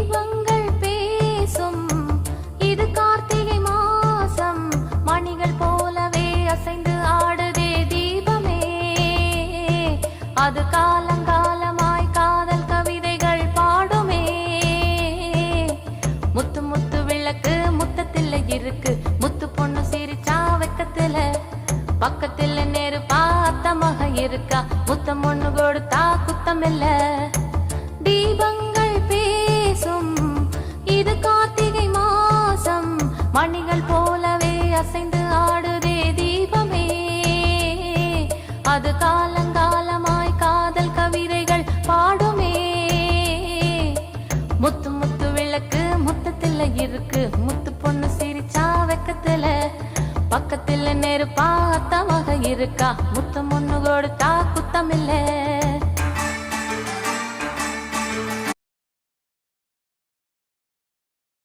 தீபங்கள் பேசும் இது கார்த்திகை மாசம் மணிகள் போலவே அசைந்து ஆடுதே தீபமே அது காலங்காலமாய் காதல் கவிதைகள் பாடுமே முத்து முத்து விளக்கு முத்தத்தில் இருக்கு முத்து பொண்ணு சிரிச்சா வெக்கத்துல பக்கத்தில் நேரு பார்த்தமாக இருக்கா முத்தம் ஒண்ணு கொடுத்தா குத்தமில்ல தீபங்கள் பேசும் இது கார்த்திகை மாசம் மணிகள் போலவே அசைந்து ஆடுதே தீபமே அது காலங்காலமாய் காதல் கவிதைகள் பாடுமே முத்து முத்து விளக்கு முத்தத்தில் இருக்கு முத்து பொண்ணு சிரிச்சா வெக்கத்துல பக்கத்தில் நெருப்பா அத்தமாக இருக்கா முத்தம் ஒண்ணு கொடுத்தா குத்தமில்ல